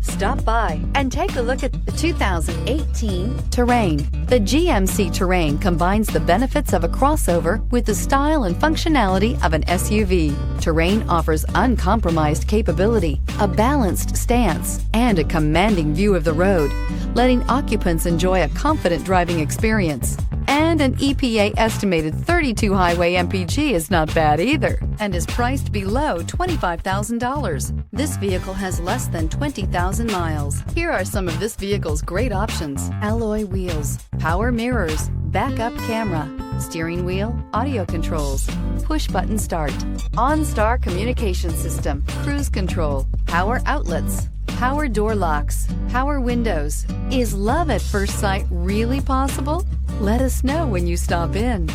Stop by and take a look at the 2018 Terrain. The GMC Terrain combines the benefits of a crossover with the style and functionality of an SUV. Terrain offers uncompromised capability, a balanced stance, and a commanding view of the road, letting occupants enjoy a confident driving experience. And an EPA estimated 32 highway MPG is not bad either, and is priced below $25,000. This vehicle has less than 20,000 miles. Here are some of this vehicle's great options: alloy wheels, power mirrors, backup camera, steering wheel audio controls, push button start, OnStar Communication System, cruise control, power outlets, power door locks, power windows. Is love at first sight really possible? Let us know when you stop in.